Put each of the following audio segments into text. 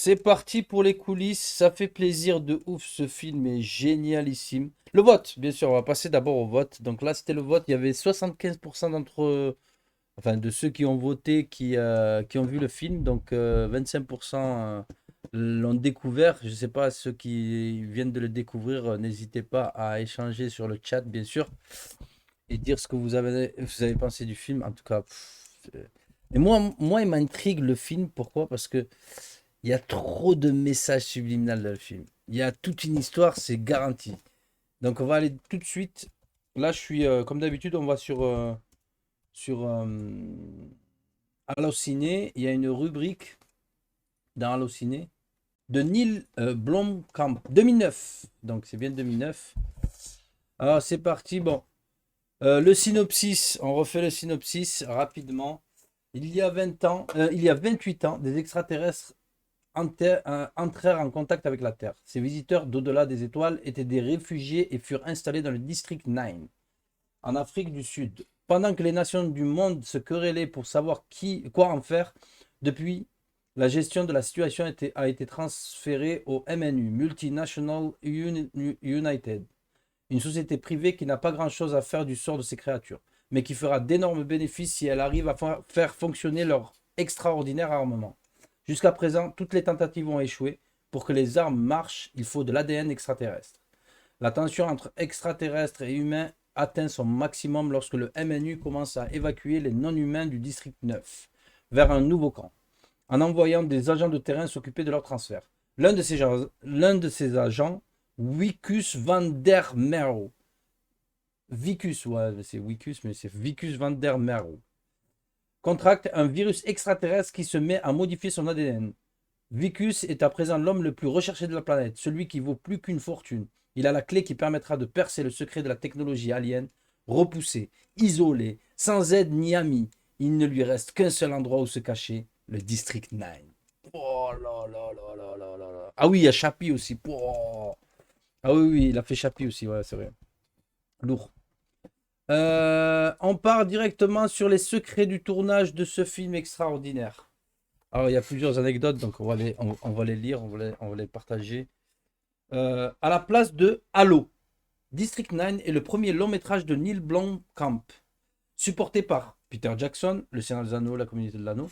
c'est parti pour les coulisses. Ça fait plaisir de ouf. Ce film est génialissime. Le vote, bien sûr, on va passer d'abord au vote. Donc là, c'était le vote. Il y avait 75% enfin, de ceux qui ont voté qui ont vu le film. Donc 25% l'ont découvert. Je ne sais pas, ceux qui viennent de le découvrir, n'hésitez pas à échanger sur le chat, bien sûr, et dire ce que vous avez pensé du film. En tout cas, et moi, il m'intrigue le film. Pourquoi? Parce que il y a trop de messages subliminaux dans le film. Il y a toute une histoire, c'est garanti. Donc on va aller tout de suite. Là, je suis comme d'habitude, on va sur Allociné. Il y a une rubrique dans Allociné de Neil Blomkamp 2009. Donc c'est bien 2009. Alors c'est parti. Bon, le synopsis. On refait le synopsis rapidement. Il y a 20 ans, il y a 28 ans, des extraterrestres entrèrent en contact avec la Terre. Ces visiteurs d'au-delà des étoiles étaient des réfugiés et furent installés dans le District 9, en Afrique du Sud. Pendant que les nations du monde se querellaient pour savoir quoi en faire, depuis, la gestion de la situation a été transférée au MNU, Multinational United, une société privée qui n'a pas grand-chose à faire du sort de ces créatures, mais qui fera d'énormes bénéfices si elle arrive à faire fonctionner leur extraordinaire armement. Jusqu'à présent, toutes les tentatives ont échoué. Pour que les armes marchent, il faut de l'ADN extraterrestre. La tension entre extraterrestres et humains atteint son maximum lorsque le MNU commence à évacuer les non-humains du district 9 vers un nouveau camp, en envoyant des agents de terrain s'occuper de leur transfert. L'un de ces agents, Wicus van der Merwe, Vicus, ouais, c'est Wicus, mais c'est Vicus van der Merwe, contracte un virus extraterrestre qui se met à modifier son ADN. Vicus est à présent l'homme le plus recherché de la planète, celui qui vaut plus qu'une fortune. Il a la clé qui permettra de percer le secret de la technologie alien. Repoussé, isolé, sans aide ni ami, il ne lui reste qu'un seul endroit où se cacher, le District 9. Oh là là là là là là là. Ah oui, il y a Chappie aussi. Oh. Ah oui, oui, il a fait Chappie aussi, ouais, c'est vrai. Lourd. On part directement sur les secrets du tournage de ce film extraordinaire. Alors, il y a plusieurs anecdotes, donc on va les lire, on va les partager. À la place de Halo, District 9 est le premier long métrage de Neil Blomkamp, supporté par Peter Jackson, le Seigneur des Anneaux, la communauté de l'Anneau,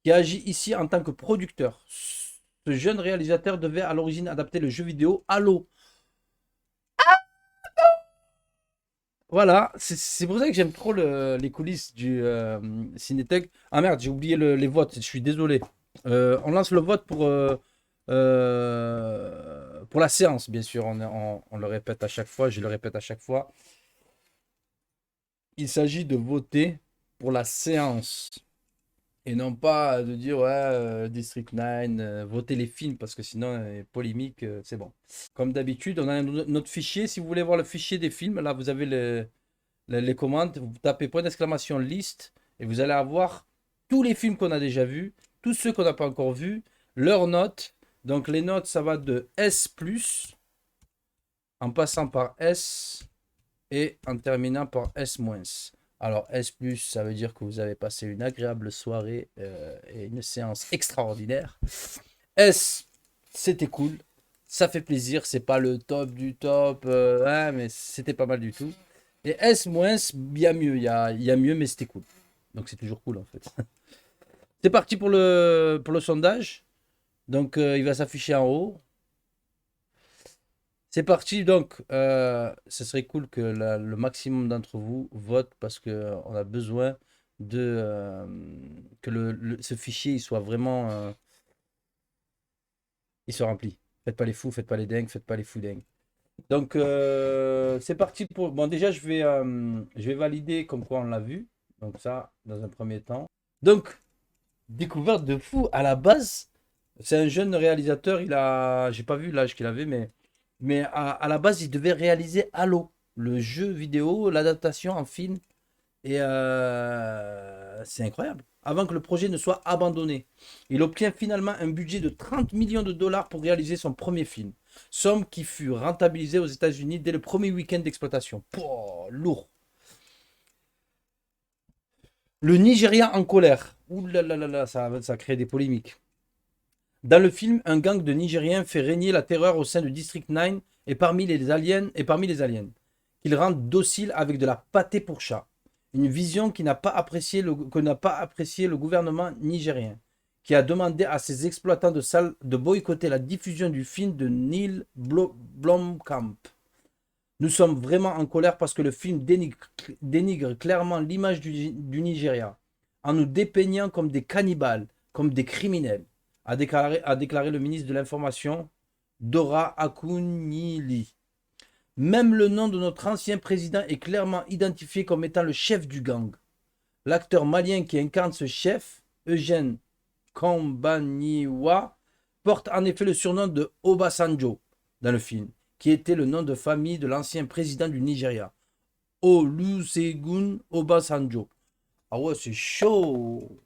qui agit ici en tant que producteur. Ce jeune réalisateur devait à l'origine adapter le jeu vidéo Halo. Voilà, c'est pour ça que j'aime trop les coulisses du Cinétech. Ah merde, j'ai oublié les votes, je suis désolé. On lance le vote pour la séance, bien sûr. On le répète à chaque fois, je le répète à chaque fois. Il s'agit de voter pour la séance et non pas de dire ouais, District 9, votez les films parce que sinon, polémique, c'est bon. Comme d'habitude, on a notre fichier. Si vous voulez voir le fichier des films, là, vous avez les commandes. Vous tapez point d'exclamation liste et vous allez avoir tous les films qu'on a déjà vus, tous ceux qu'on n'a pas encore vus, leurs notes. Donc, les notes, ça va de S, en passant par S et en terminant par S-. Alors, S+, ça veut dire que vous avez passé une agréable soirée et une séance extraordinaire. S, c'était cool. Ça fait plaisir, c'est pas le top du top, hein, mais c'était pas mal du tout. Et S-, il y a mieux, il y a mieux, mais c'était cool. Donc c'est toujours cool en fait. C'est parti pour le sondage. Donc il va s'afficher en haut. C'est parti, donc ce serait cool que le maximum d'entre vous votent parce qu'on a besoin que ce fichier il soit vraiment il soit rempli. Faites pas les fous, faites pas les dingues, faites pas les fous dingues. Donc, c'est parti pour. Bon, déjà, je vais valider comme quoi on l'a vu. Donc, ça, dans un premier temps. Donc, découverte de fou. À la base, c'est un jeune réalisateur. J'ai pas vu l'âge qu'il avait, mais à la base, il devait réaliser Halo, le jeu vidéo, l'adaptation en film. Et c'est incroyable. Avant que le projet ne soit abandonné, il obtient finalement un budget de 30 millions de dollars pour réaliser son premier film. Somme qui fut rentabilisée aux États-Unis dès le premier week-end d'exploitation. Pouah, lourd. Le Nigeria en colère. Ouh là là là là, ça crée des polémiques. Dans le film, un gang de Nigériens fait régner la terreur au sein de District 9 et parmi les aliens, qu'ils rendent dociles avec de la pâtée pour chat. Une vision que n'a pas apprécié le gouvernement nigérien, qui a demandé à ses exploitants de salles de boycotter la diffusion du film de Neil Blomkamp. Nous sommes vraiment en colère parce que le film dénigre clairement l'image du Nigeria, en nous dépeignant comme des cannibales, comme des criminels, a déclaré le ministre de l'Information, Dora Akunyili. Même le nom de notre ancien président est clairement identifié comme étant le chef du gang. L'acteur malien qui incarne ce chef, Eugène Kambaniwa, porte en effet le surnom de Obasanjo dans le film, qui était le nom de famille de l'ancien président du Nigeria, Olusegun Obasanjo. Ah ouais, c'est chaud.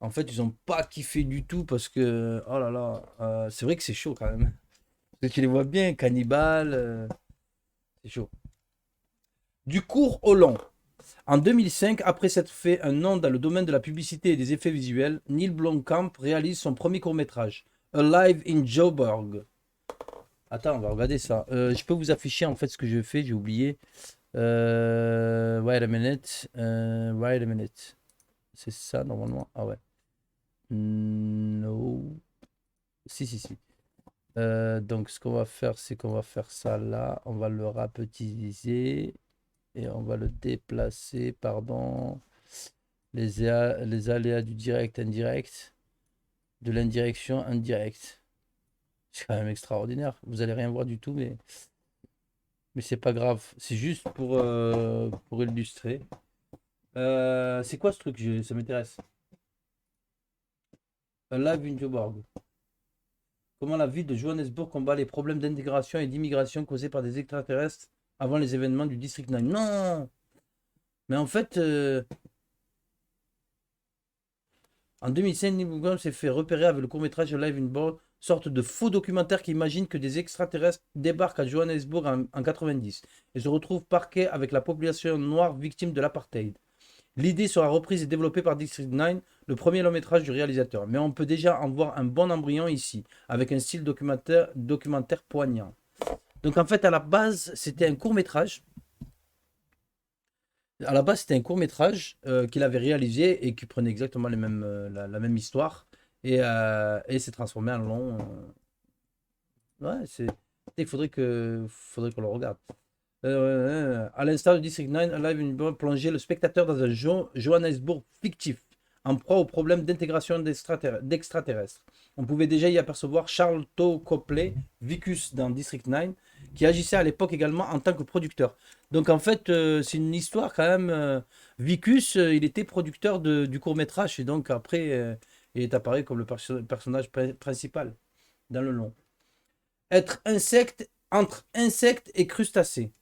En fait, ils ont pas kiffé du tout parce que, oh là là, c'est vrai que c'est chaud quand même. Parce que tu les vois bien, cannibales, c'est chaud. Du court au long. En 2005, après s'être fait un nom dans le domaine de la publicité et des effets visuels, Neil Blomkamp réalise son premier court-métrage, Alive in Joburg. Attends, on va regarder ça. Je peux vous afficher en fait ce que je fais, j'ai oublié. Wait a minute. Wait a minute. C'est ça normalement. Ah ouais. No. Si, si, si. Donc ce qu'on va faire, c'est qu'on va faire ça là. On va le rapetisser. Et on va le déplacer, pardon. Les aléas du direct, indirect. De l'indirection, indirect. C'est quand même extraordinaire. Vous allez rien voir du tout, mais c'est pas grave. C'est juste pour illustrer. C'est quoi ce truc? Ça m'intéresse. Un live in Joburg. Comment la ville de Johannesburg combat les problèmes d'intégration et d'immigration causés par des extraterrestres avant les événements du District 9. Non! Mais en fait, en 2005, Neil Blomkamp s'est fait repérer avec le court-métrage Live in Joburg, sorte de faux documentaire qui imagine que des extraterrestres débarquent à Johannesburg en 90 et se retrouvent parqués avec la population noire victime de l'apartheid. L'idée sera reprise et développée par District 9, le premier long-métrage du réalisateur. Mais on peut déjà en voir un bon embryon ici, avec un style documentaire poignant. Donc en fait, à la base, c'était un court-métrage. À la base, c'était un court-métrage qu'il avait réalisé et qui prenait exactement la même histoire et s'est transformé en long. Ouais, il faudrait qu'on le regarde. À l'instar de District 9, Alive in Joburg plongeait le spectateur dans un Johannesburg fictif, en proie au problème d'intégration d'extraterrestres. On pouvait déjà y apercevoir Charlton Copley, Vicus dans District 9, qui agissait à l'époque également en tant que producteur. Donc en fait, c'est une histoire quand même. Vicus, il était producteur du court-métrage et donc après, il est apparu comme le personnage principal dans le long. Être insecte entre insectes et crustacés.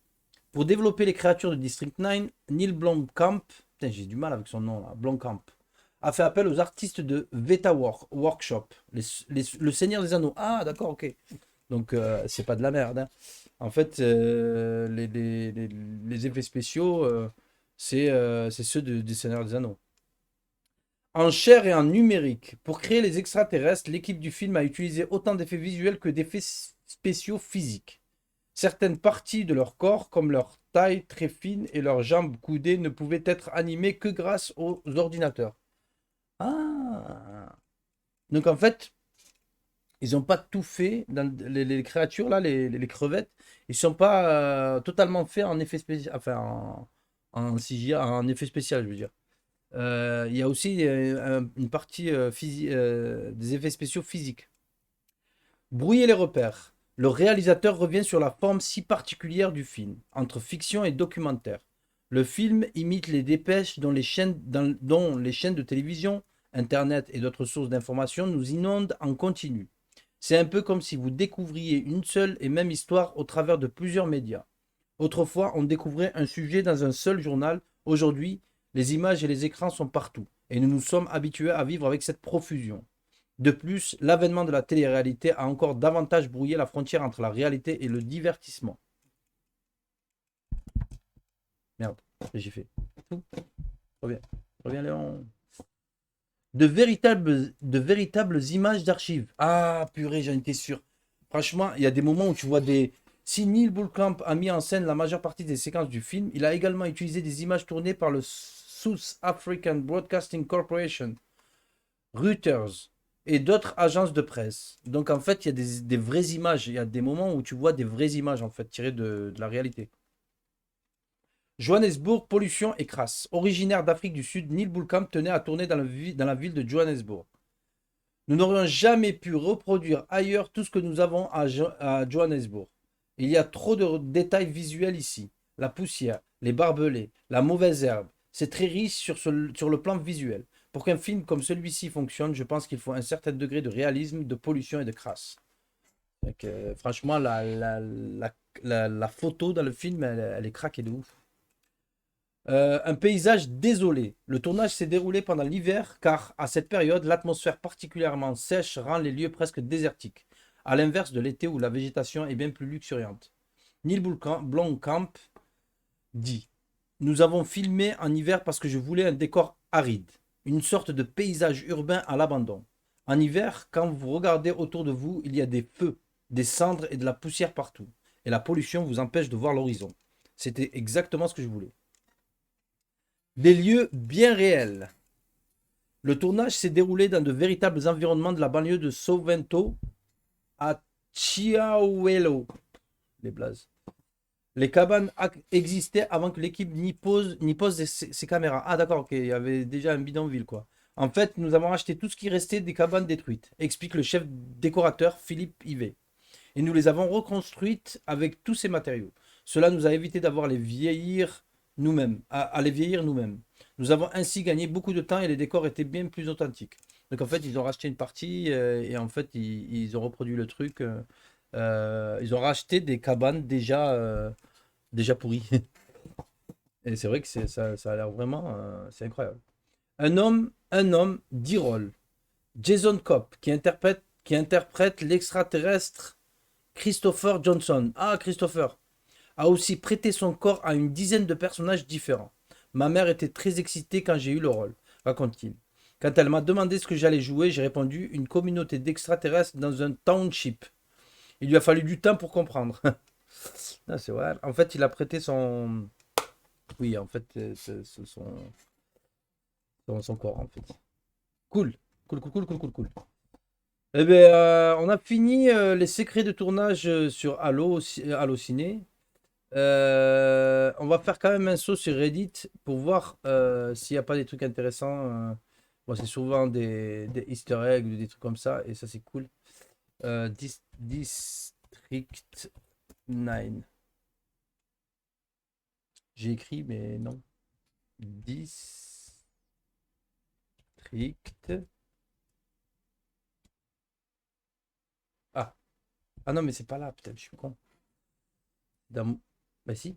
Pour développer les créatures de District 9, Neil Blomkamp, putain, j'ai du mal avec son nom là, Blomkamp, a fait appel aux artistes de Veta Workshop, le Seigneur des Anneaux. Ah, d'accord, ok. Donc, c'est pas de la merde, hein. En fait, les effets spéciaux, c'est ceux des Seigneurs des Anneaux. En chair et en numérique. Pour créer les extraterrestres, l'équipe du film a utilisé autant d'effets visuels que d'effets spéciaux physiques. Certaines parties de leur corps, comme leur taille très fine et leurs jambes coudées, ne pouvaient être animées que grâce aux ordinateurs. Ah! Donc en fait, ils n'ont pas tout fait dans les créatures là, les crevettes. Ils ne sont pas totalement faits en effet spécial, enfin en CGI, en effet spécial, je veux dire. Il y a aussi une partie des effets spéciaux physiques. Brouiller les repères. Le réalisateur revient sur la forme si particulière du film, entre fiction et documentaire. Le film imite les dépêches dont les chaînes de télévision, Internet et d'autres sources d'information nous inondent en continu. C'est un peu comme si vous découvriez une seule et même histoire au travers de plusieurs médias. Autrefois, on découvrait un sujet dans un seul journal. Aujourd'hui, les images et les écrans sont partout, et nous nous sommes habitués à vivre avec cette profusion. De plus, l'avènement de la télé-réalité a encore davantage brouillé la frontière entre la réalité et le divertissement. Merde, j'ai fait. Reviens, reviens Léon. de véritables images d'archives. Ah, purée, j'en étais sûr. Franchement, il y a des moments où tu vois des. Si Neil Blomkamp a mis en scène la majeure partie des séquences du film, il a également utilisé des images tournées par le South African Broadcasting Corporation, Reuters et d'autres agences de presse. Donc en fait, il y a des vraies images. Il y a des moments où tu vois des vraies images en fait tirées de la réalité. Johannesburg, pollution et crasse. Originaire d'Afrique du Sud, Neil Blomkamp tenait à tourner dans la ville de Johannesburg. Nous n'aurions jamais pu reproduire ailleurs tout ce que nous avons à Johannesburg. Il y a trop de détails visuels ici. La poussière, les barbelés, la mauvaise herbe. C'est très riche sur le plan visuel. Pour qu'un film comme celui-ci fonctionne, je pense qu'il faut un certain degré de réalisme, de pollution et de crasse. Donc, franchement, la photo dans le film, elle est craquée de ouf. Un paysage désolé. Le tournage s'est déroulé pendant l'hiver car à cette période, l'atmosphère particulièrement sèche rend les lieux presque désertiques, à l'inverse de l'été où la végétation est bien plus luxuriante. Neil Blomkamp dit: Nous avons filmé en hiver parce que je voulais un décor aride, une sorte de paysage urbain à l'abandon. En hiver, quand vous regardez autour de vous, il y a des feux, des cendres et de la poussière partout, et la pollution vous empêche de voir l'horizon. C'était exactement ce que je voulais. Des lieux bien réels. Le tournage s'est déroulé dans de véritables environnements de la banlieue de Soweto à Chiawelo. Les blazes. Les cabanes existaient avant que l'équipe n'y pose ses caméras. Ah d'accord, ok, il y avait déjà un bidonville quoi. En fait, nous avons acheté tout ce qui restait des cabanes détruites, explique le chef décorateur Philippe Ivet. Et nous les avons reconstruites avec tous ces matériaux. Cela nous a évité d'avoir les vieillir nous-mêmes, à les vieillir nous-mêmes. Nous avons ainsi gagné beaucoup de temps et les décors étaient bien plus authentiques. Donc en fait, ils ont racheté une partie et en fait, ils ont reproduit le truc. Ils ont racheté des cabanes déjà pourries. Et c'est vrai que ça a l'air vraiment, c'est incroyable. Un homme, 10 rôles. Jason Kopp, qui interprète l'extraterrestre Christopher Johnson. Ah, Christopher a aussi prêté son corps à une dizaine de personnages différents. Ma mère était très excitée quand j'ai eu le rôle, raconte-t-il. Quand elle m'a demandé ce que j'allais jouer, j'ai répondu une communauté d'extraterrestres dans un township. Il lui a fallu du temps pour comprendre. Ah, c'est vrai. En fait, il a prêté son. Oui, en fait, c'est son corps, en fait. Cool. Cool, cool, cool, cool, cool, cool. Eh bien, on a fini les secrets de tournage sur Halo Ciné. On va faire quand même un saut sur Reddit pour voir s'il n'y a pas des trucs intéressants. Bon, c'est souvent des Easter eggs ou des trucs comme ça, et ça c'est cool. District 9. J'ai écrit, mais non. District. Ah, ah non, mais c'est pas là, putain, je suis con. Dans... Bah si,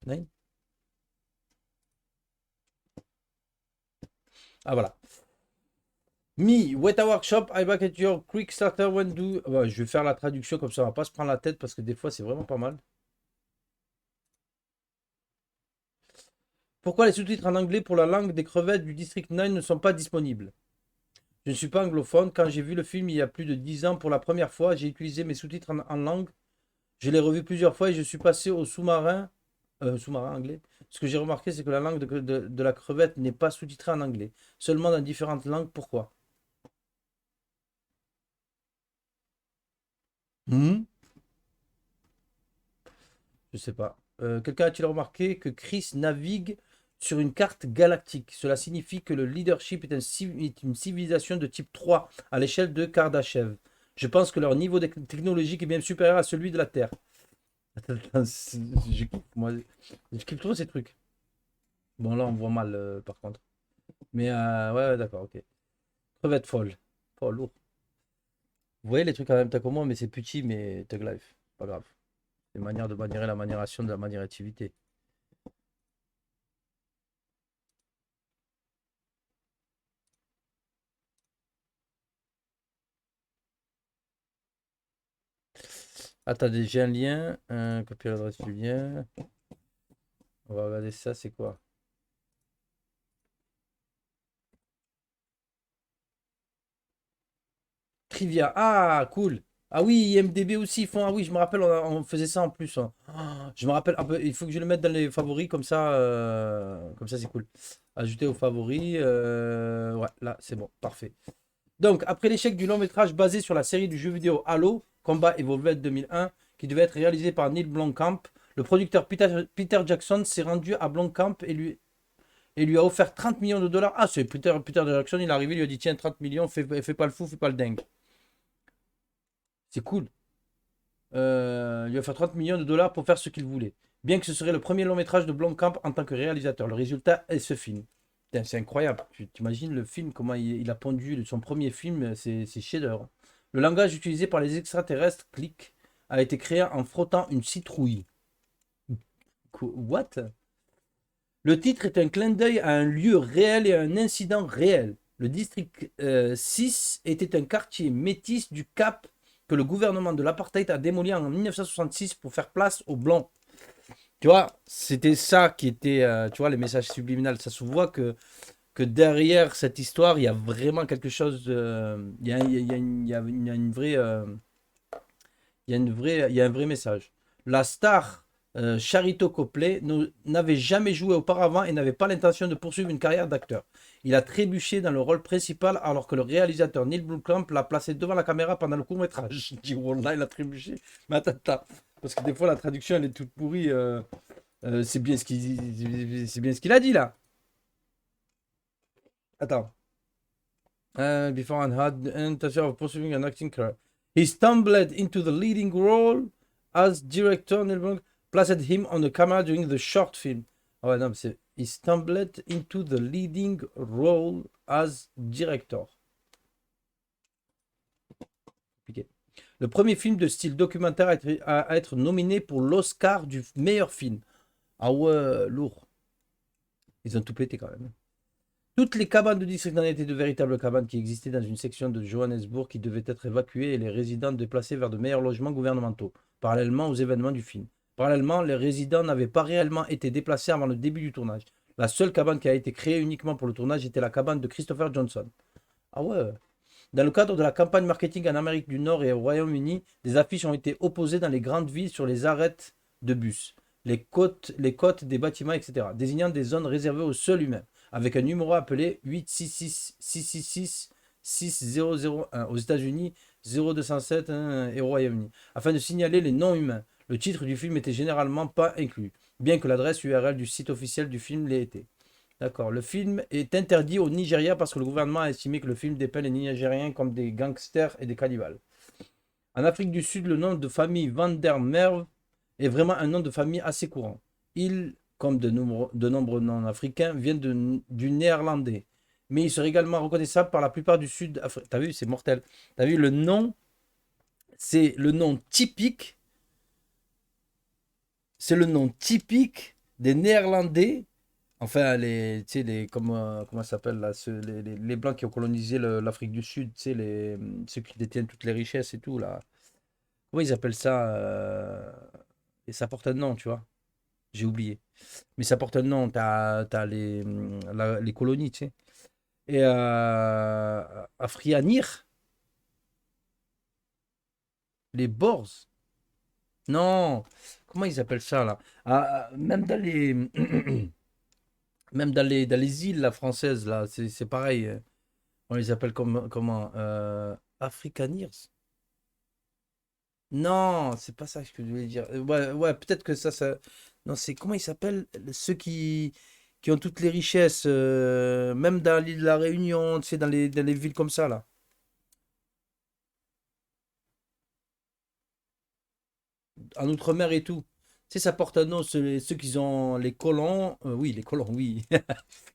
9. Ah voilà. Me, Weta Workshop, I back at your quick starter when do. Ouais, je vais faire la traduction comme ça, on va pas se prendre la tête parce que des fois c'est vraiment pas mal. Pourquoi les sous-titres en anglais pour la langue des crevettes du District 9 ne sont pas disponibles? Je ne suis pas anglophone. Quand j'ai vu le film il y a plus de 10 ans pour la première fois, j'ai utilisé mes sous-titres en langue. Je l'ai revu plusieurs fois et je suis passé au sous-marin anglais. Ce que j'ai remarqué, c'est que la langue de la crevette n'est pas sous-titrée en anglais, seulement dans différentes langues. Pourquoi? Hmm. Je sais pas. Quelqu'un a-t-il remarqué que Chris navigue sur une carte galactique? Cela signifie que le leadership est une civilisation de type 3 à l'échelle de Kardashev. Je pense que leur niveau technologique est bien supérieur à celui de la Terre. Attends, attends, je kiffe, moi. Je kiffe trop ces trucs. Bon, là, on voit mal, par contre. Mais, ouais, ouais, d'accord, ok. Crevette folle. Oh, lourd. Vous voyez les trucs en même temps que moi, mais c'est petit, mais Tug Life. Pas grave. C'est une manière de maniérer la maniération de la maniérativité. Attendez, j'ai un lien. Copier l'adresse du lien. On va regarder ça, c'est quoi? Trivia. Ah, cool. Ah oui, IMDB aussi, ils font. Ah oui, je me rappelle, on faisait ça en plus, hein. Ah, je me rappelle, un peu, il faut que je le mette dans les favoris, comme ça c'est cool. Ajouter aux favoris. Ouais, là, c'est bon, parfait. Donc, après l'échec du long métrage basé sur la série du jeu vidéo Halo, Combat Evolved 2001, qui devait être réalisé par Neil Blomkamp, le producteur Peter Jackson s'est rendu à Blomkamp et lui a offert 30 millions de dollars. Ah, c'est Peter Jackson, il est arrivé, il lui a dit tiens, 30 millions, fais pas le fou, fais pas le dingue. C'est cool. Il lui a offert 30 millions de dollars pour faire ce qu'il voulait. Bien que ce serait le premier long métrage de Blomkamp en tant que réalisateur. Le résultat est ce film. Putain, c'est incroyable. Tu t'imagines le film, comment il a pondu son premier film, c'est chef-d'œuvre. Le langage utilisé par les extraterrestres, clic, a été créé en frottant une citrouille. What? Le titre est un clin d'œil à un lieu réel et à un incident réel. Le district 6 était un quartier métis du Cap que le gouvernement de l'apartheid a démoli en 1966 pour faire place aux Blancs. Tu vois, c'était ça qui était, tu vois, les messages subliminaux. Ça se voit que derrière cette histoire, il y a vraiment quelque chose, il y a une vraie, il y a un vrai message. La star Charito Copley n'avait jamais joué auparavant et n'avait pas l'intention de poursuivre une carrière d'acteur. Il a trébuché dans le rôle principal alors que le réalisateur Neil Blomkamp l'a placé devant la caméra pendant le court-métrage. Je dis, Wallah, il a trébuché. Mais attends, parce que des fois la traduction elle est toute pourrie. C'est bien c'est bien ce qu'il a dit là. Attends. Before and had the intention of pursuing an acting career. He stumbled into the leading role as director. Neil Blomkamp placed him on the camera during the short film. Ah ouais, non, c'est He stumbled into the leading role as director. Compliqué. Le premier film de style documentaire à être nominé pour l'Oscar du meilleur film. Ah ouais, lourd. Ils ont tout pété quand même. Toutes les cabanes de district en étaient de véritables cabanes qui existaient dans une section de Johannesburg qui devait être évacuée et les résidents déplacés vers de meilleurs logements gouvernementaux, parallèlement aux événements du film. Parallèlement, les résidents n'avaient pas réellement été déplacés avant le début du tournage. La seule cabane qui a été créée uniquement pour le tournage était la cabane de Christopher Johnson. Ah ouais. Dans le cadre de la campagne marketing en Amérique du Nord et au Royaume-Uni, des affiches ont été opposées dans les grandes villes sur les arêtes de bus, les côtes des bâtiments, etc., désignant des zones réservées aux seuls humains, avec un numéro appelé 866-666-6001 aux États-Unis, 0207 et au Royaume-Uni, afin de signaler les non-humains. Le titre du film était généralement pas inclus, bien que l'adresse URL du site officiel du film l'ait été. D'accord. Le film est interdit au Nigeria parce que le gouvernement a estimé que le film dépeint les Nigériens comme des gangsters et des cannibales. En Afrique du Sud, le nom de famille Van der Merwe est vraiment un nom de famille assez courant. Il, comme de nombreux noms africains, vient du néerlandais. Mais il serait également reconnaissable par la plupart du Sud. T'as vu, c'est mortel. T'as vu, le nom, c'est le nom typique. C'est le nom typique des Néerlandais. Enfin, tu sais, comment ça s'appelle là, les Blancs qui ont colonisé l'Afrique du Sud, tu sais, ceux qui détiennent toutes les richesses et tout là. Comment ils appellent ça et ça porte un nom, tu vois. J'ai oublié. Mais ça porte un nom. T'as les colonies, tu sais. Et Afrianir, les Boers. Non. Comment ils appellent ça là? Même dans les. Même dans les îles là, françaises, là, c'est pareil. On les appelle comment? Afrikaners? Non, c'est pas ça que je voulais dire. Ouais, ouais, peut-être que ça. Non, c'est comment ils s'appellent? Ceux qui ont toutes les richesses, même dans l'île de la Réunion, tu sais, dans les villes comme ça, là. En Outre-mer et tout. Tu sais, ça porte un nom, ceux qui ont les colons. Oui, les colons, oui.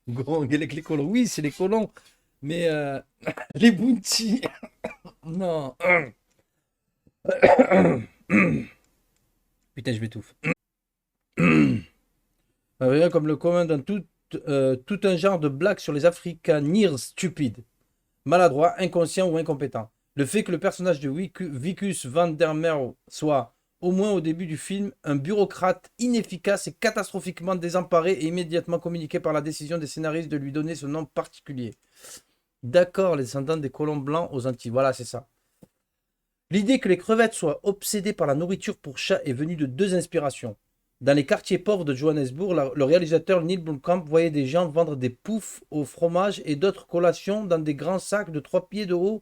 Les colons, oui, c'est les colons. Mais les bounty. Non. Putain, je m'étouffe. Rien comme le commun dans tout un genre de blagues sur les Afrikaners stupides, maladroits, inconscients ou incompétents. Le fait que le personnage de Vicus van der Merwe soit, au moins au début du film, un bureaucrate inefficace et catastrophiquement désemparé et immédiatement communiqué par la décision des scénaristes de lui donner ce nom particulier. D'accord, les descendants des colons blancs aux Antilles. Voilà, c'est ça. L'idée que les crevettes soient obsédées par la nourriture pour chats est venue de deux inspirations. Dans les quartiers pauvres de Johannesburg, le réalisateur Neil Blomkamp voyait des gens vendre des poufs au fromage et d'autres collations dans des grands sacs de 3 pieds de haut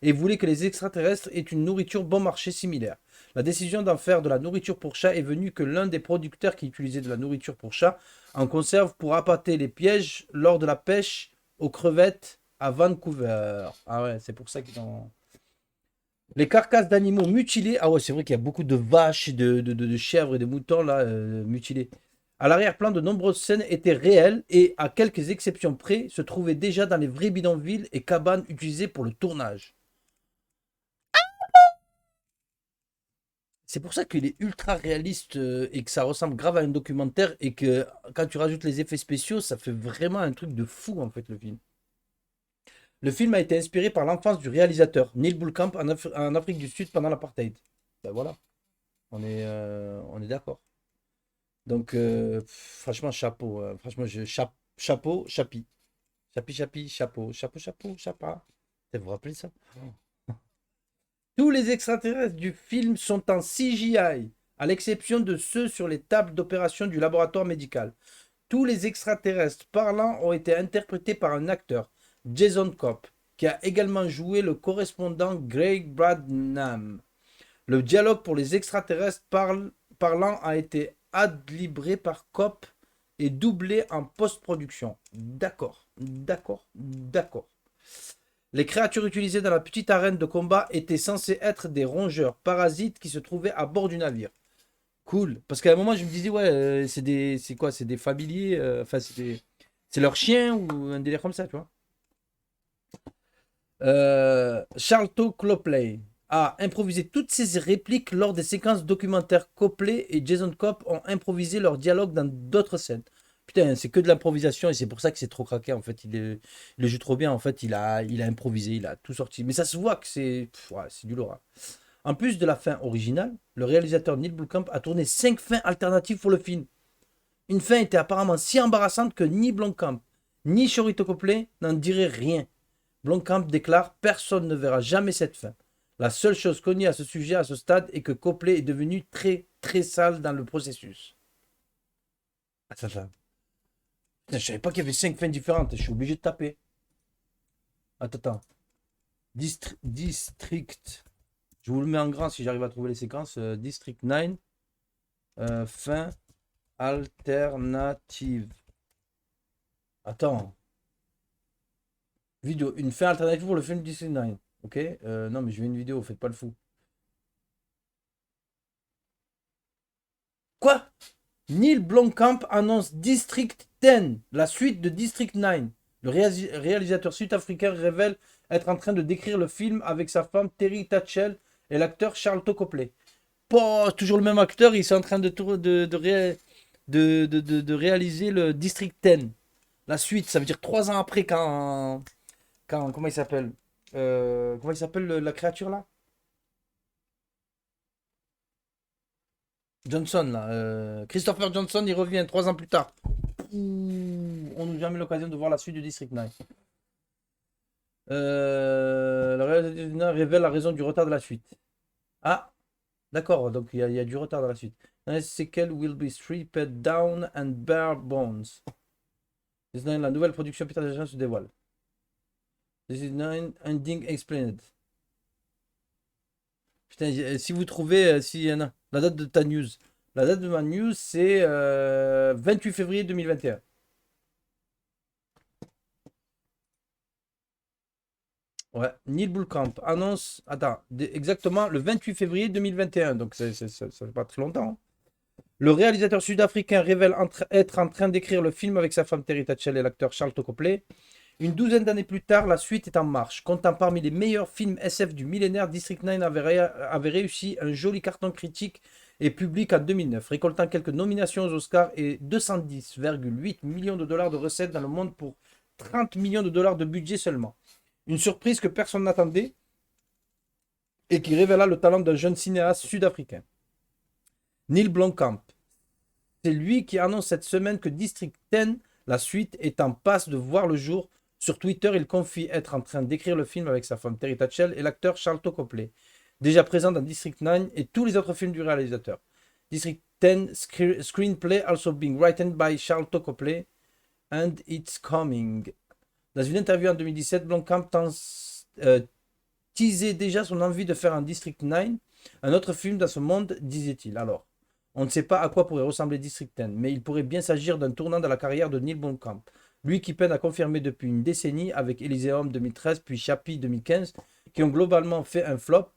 et voulait que les extraterrestres aient une nourriture bon marché similaire. La décision d'en faire de la nourriture pour chat est venue que l'un des producteurs qui utilisait de la nourriture pour chat en conserve pour appâter les pièges lors de la pêche aux crevettes à Vancouver. Ah ouais, c'est pour ça qu'ils ont... Les carcasses d'animaux mutilés. Ah ouais, c'est vrai qu'il y a beaucoup de vaches, de chèvres et de moutons là, mutilés. À l'arrière-plan, de nombreuses scènes étaient réelles et, à quelques exceptions près, se trouvaient déjà dans les vrais bidonvilles et cabanes utilisées pour le tournage. C'est pour ça qu'il est ultra réaliste et que ça ressemble grave à un documentaire et que quand tu rajoutes les effets spéciaux, ça fait vraiment un truc de fou en fait le film. Le film a été inspiré par l'enfance du réalisateur Neil Blomkamp en Afrique du Sud pendant l'apartheid. Ben voilà, on est d'accord. Donc franchement chapeau, franchement chapeau, chapi, chapi chapi, chapeau, chapeau chapeau, chapa. Vous vous rappelez ça? Tous les extraterrestres du film sont en CGI, à l'exception de ceux sur les tables d'opération du laboratoire médical. Tous les extraterrestres parlants ont été interprétés par un acteur, Jason Kopp, qui a également joué le correspondant Greg Bradnam. Le dialogue pour les extraterrestres parlants a été ad-libré par Kopp et doublé en post-production. D'accord, d'accord, d'accord. Les créatures utilisées dans la petite arène de combat étaient censées être des rongeurs parasites qui se trouvaient à bord du navire. Cool. Parce qu'à un moment, je me disais, ouais, c'est quoi? C'est des familiers, enfin, c'est leur chien ou un délire comme ça, tu vois. Charlton Copley a improvisé toutes ses répliques lors des séquences documentaires. Copley et Jason Kopp ont improvisé leur dialogue dans d'autres scènes. Putain, c'est que de l'improvisation et c'est pour ça que c'est trop craqué. En fait, il le joue trop bien. En fait, il a improvisé, il a tout sorti. Mais ça se voit que c'est du Laura. En plus de la fin originale, le réalisateur Neil Blomkamp a tourné 5 fins alternatives pour le film. Une fin était apparemment si embarrassante que ni Blomkamp ni Charlton Copley n'en diraient rien. Blomkamp déclare: personne ne verra jamais cette fin. La seule chose connue à ce sujet à ce stade est que Copley est devenu très très sale dans le processus. Attends, attends. Putain, je savais pas qu'il y avait 5 fins différentes, je suis obligé de taper. Attends, attends. District. Je vous le mets en grand si j'arrive à trouver les séquences. District 9. Fin alternative. Attends. Vidéo. Une fin alternative pour le film District 9. Ok. Non, mais je veux une vidéo, faites pas le fou. Quoi? Neil Blomkamp annonce District 10, la suite de District 9. Le réalisateur sud-africain révèle être en train de décrire le film avec sa femme Terry Tatchell et l'acteur Charlton Copley. Pas toujours le même acteur, ils sont en train de réaliser le District 10. La suite, ça veut dire 3 ans après comment il s'appelle comment il s'appelle la créature là? Johnson là. Christopher Johnson, il revient 3 ans plus tard. On n'a jamais l'occasion de voir la suite du District 9. Le réalisateur révèle la raison du retard de la suite. Ah, d'accord, donc il y a du retard dans la suite. The sequel will be stripped down and bare bones. La nouvelle production Peter Jackson se dévoile. This is nine ending explained. Putain, si vous trouvez, s'il y en a, la date de ta news. La date de ma news, c'est 28 février 2021. Ouais, Neil Blomkamp annonce, attends, exactement le 28 février 2021, donc ça fait pas très longtemps, hein. Le réalisateur sud-africain révèle être en train d'écrire le film avec sa femme Terry Tatchell et l'acteur Charlton Copley. Une douzaine d'années plus tard, la suite est en marche. Comptant parmi les meilleurs films SF du millénaire, District 9 avait réussi un joli carton critique et public en 2009, récoltant quelques nominations aux Oscars et 210,8 millions de dollars de recettes dans le monde pour 30 millions de dollars de budget seulement. Une surprise que personne n'attendait et qui révéla le talent d'un jeune cinéaste sud-africain. Neil Blomkamp. C'est lui qui annonce cette semaine que District 10, la suite, est en passe de voir le jour. Sur Twitter, il confie être en train d'écrire le film avec sa femme Terry Tatchell et l'acteur Charlton Copley. déjà présent dans District 9 et tous les autres films du réalisateur. District 10 screenplay also being written by Charles Copley and it's coming. Dans une interview en 2017, Blomkamp teasait déjà son envie de faire un District 9, un autre film dans ce monde, disait-il. Alors, on ne sait pas à quoi pourrait ressembler District 10, mais il pourrait bien s'agir d'un tournant dans la carrière de Neil Blomkamp. Lui qui peine à confirmer depuis une décennie avec Elysium 2013 puis Chappie 2015, qui ont globalement fait un flop,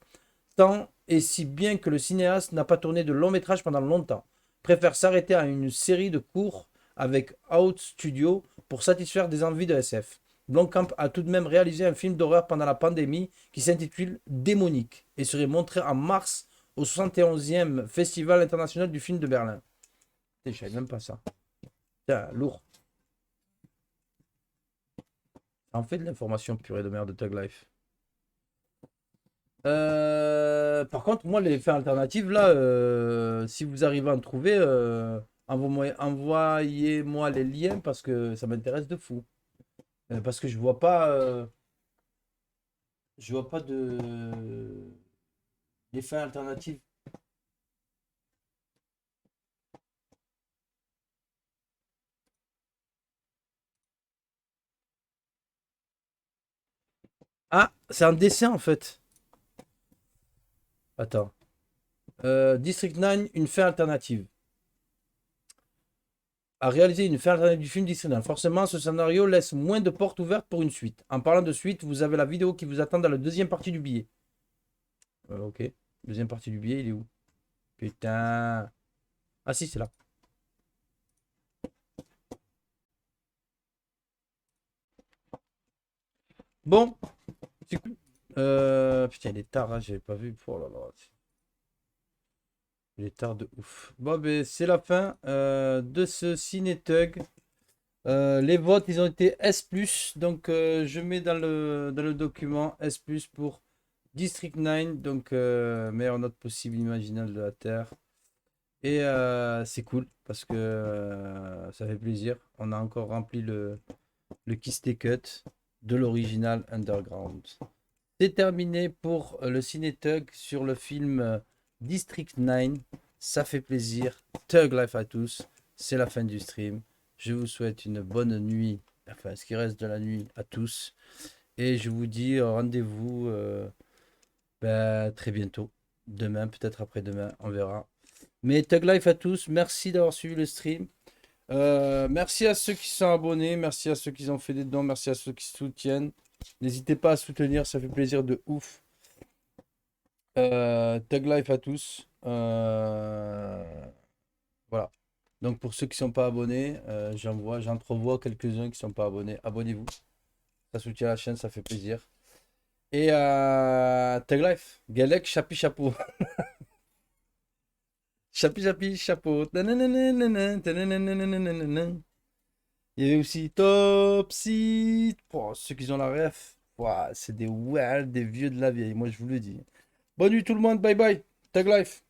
tant et si bien que le cinéaste n'a pas tourné de long métrage pendant longtemps. Préfère s'arrêter à une série de courts avec Out Studio pour satisfaire des envies de SF. Blomkamp a tout de même réalisé un film d'horreur pendant la pandémie qui s'intitule Démonique et serait montré en mars au 71e Festival international du film de Berlin. Je savais même pas ça. Putain, lourd. En fait de l'information purée de merde de Tug Life. Par contre, moi, les fins alternatives, là, si vous arrivez à en trouver, envoyez-moi les liens parce que ça m'intéresse de fou. Parce que je vois pas de les fins alternatives. Ah, c'est un dessin en fait. Attends. District 9, une fin alternative. A réalisé une fin alternative du film District 9. Forcément, ce scénario laisse moins de portes ouvertes pour une suite. En parlant de suite, vous avez la vidéo qui vous attend dans la deuxième partie du billet. Ok. Deuxième partie du billet, il est où? Putain. Ah si, c'est là. Bon. C'est cool. Putain, il est tard, hein, j'avais pas vu. Oh là là. Il est tard de ouf. Bon, ben, c'est la fin de ce Cinétug. Les votes, ils ont été S+. Donc, je mets dans le document S+, pour District 9. Donc, meilleure note possible imaginable de la Terre. Et c'est cool parce que ça fait plaisir. On a encore rempli le Kiss Cut de l'original Underground. C'est terminé pour le Ciné-Tug sur le film District 9. Ça fait plaisir. Tug Life à tous. C'est la fin du stream. Je vous souhaite une bonne nuit. Enfin, ce qui reste de la nuit à tous. Et je vous dis rendez-vous très bientôt. Demain, peut-être après-demain. On verra. Mais Tug Life à tous. Merci d'avoir suivi le stream. Merci à ceux qui sont abonnés. Merci à ceux qui ont fait des dons. Merci à ceux qui soutiennent. N'hésitez pas à soutenir, ça fait plaisir de ouf. Tug Life à tous. Voilà. Donc pour ceux qui ne sont pas abonnés, j'entrevois quelques-uns qui ne sont pas abonnés. Abonnez-vous. Ça soutient la chaîne, ça fait plaisir. Et Tug Life, Galec, chapi, chapeau. Chapi, chapi, chapeau. Il y avait aussi Topsy. Pour ceux qui ont la ref. Ouah, c'est des vieux de la vieille, moi je vous le dis. Bonne nuit tout le monde, bye bye. Tag Life.